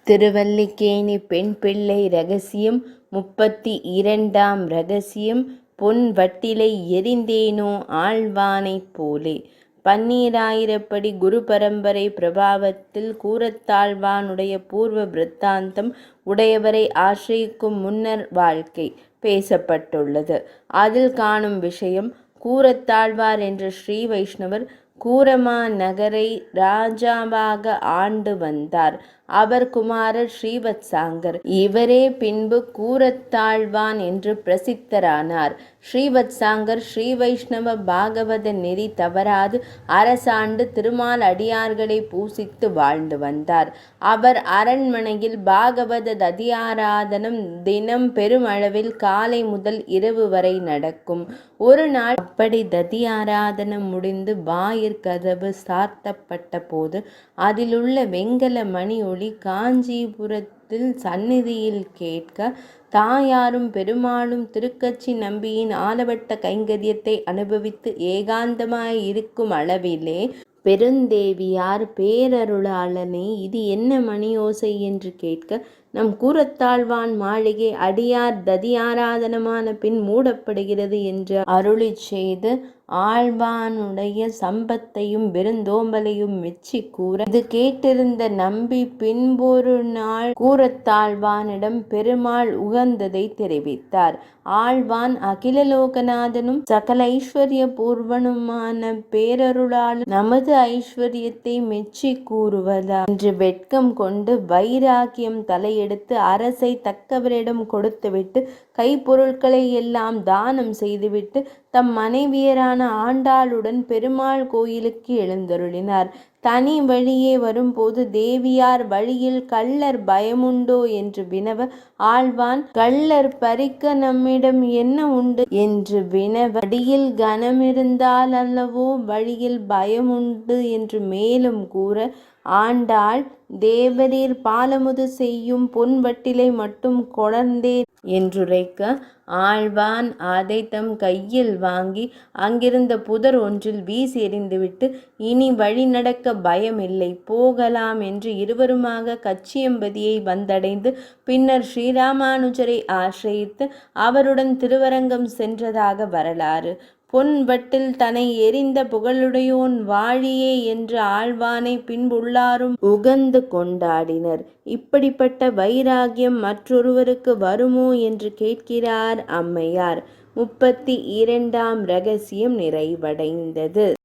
திருவல்லிக்கேணி பெண் பிள்ளை ரகசியம் 32ஆம் ரகசியம். பொன் வட்டிலை எறிந்தேனோ ஆழ்வானைப் போலே. பன்னீராயிரப்படி குரு பரம்பரை பிரபாவத்தில் கூரத்தாழ்வானுடைய பூர்வ விருத்தாந்தம் உடையவரை ஆசிரியிக்கும் முன்னர் வாழ்க்கை பேசப்பட்டுள்ளது. அதில் காணும் விஷயம், கூரத்தாழ்வார் என்ற ஸ்ரீ வைஷ்ணவர் கூரமா நகரை ராஜாவாக ஆண்டு வந்தார். அவர் குமாரர் ஸ்ரீவத்சாங்கர். இவரே பின்பு கூரத்தாழ்வான் என்று பிரசித்தரானார். ஸ்ரீவத்சாங்கர் ஸ்ரீ வைஷ்ணவ பாகவத நெறி தவறாது அரசாண்டு திருமால் அடியார்களை பூசித்து வாழ்ந்து வந்தார். அவர் அரண்மனையில் பாகவத ததியாராதனம் தினம் பெருமளவில் காலை முதல் இரவு வரை நடக்கும். ஒரு நாள் அப்படி ததியாராதனம் முடிந்து வாயிற்கதவு சாத்தப்பட்ட போது அதிலுள்ள வெங்கல மணி ஒளி காஞ்சிபுரத்தில் சந்நிதியில் கேட்க, தாயாரும் பெருமாளும் திருக்கச்சி நம்பியின் ஆலவட்ட கைங்கரியத்தை அனுபவித்து ஏகாந்தமாய் இருக்கும் அளவிலே பெருந்தேவியார் பேரருளாளனே, இது என்ன மணியோசை என்று கேட்க, நம் கூரத்தாழ்வான் மாளிகை அடியார் ததியாராதனமான பின் மூடப்படுகிறது என்று அருளிச் செய்து ஆழ்வானுடைய சம்பத்தையும் விருந்தோம்பலையும் மெச்சி கூற, இது கேட்டிருந்த நம்பி பின்பொரு நாள் கூரத்தாழ்வானிடம் பெருமாள் உகந்ததை தெரிவித்தார். ஆழ்வான் அகிலலோகநாதனும் சகல ஐஸ்வர்ய பூர்வனுமான பேரருளாளன் நமது ஐஸ்வர்யத்தை மெச்சி கூறுவதா என்று வெட்கம் கொண்டு வைராக்கியம் தலையெடுத்து அரசை தக்கவரிடம் கொடுத்துவிட்டு கைப்பொருட்களை எல்லாம் தானம் செய்துவிட்டு தம் மனைவியரான ஆண்டாளுடன் பெருமாள் கோயிலுக்கு எழுந்தருளினார். தனி வழியே வரும்போது தேவியார் வழியில் கள்ளர் பயமுண்டோ என்று வினவ, ஆழ்வான் கள்ளர் பறிக்க நம்மிடம் என்ன உண்டு என்று வினவ, வழியில் கனமிருந்தால் அல்லவோ வழியில் பயமுண்டு என்று மேலும் கூற, ஆண்டாள் தேவரீர் பாலமுது செய்யும் பொன் வட்டிலை மட்டும் கொணர்ந்தேன் என்றுரைக்க, ஆழ்வான் அதை தம் கையில் வாங்கி அங்கிருந்த புதர் ஒன்றில் வீசி எறிந்துவிட்டு, இனி வழி நடக்க பயமில்லை, போகலாம் என்று இருவருமாக கச்சியம்பதியை வந்தடைந்து பின்னர் ஸ்ரீராமானுஜரை ஆசிரியித்து அவருடன் திருவரங்கம் சென்றதாக வரலாறு. பொன் வட்டில் தன்னை எறிந்த புகழுடையோன் வாழியே என்று ஆழ்வானை பின்புள்ளாரும் உகந்து கொண்டாடினர். இப்படிப்பட்ட வைராகியம் மற்றொருவருக்கு வருமோ என்று கேட்கிறார் அம்மையார். 32ஆம் ரகசியம் நிறைவடைந்தது.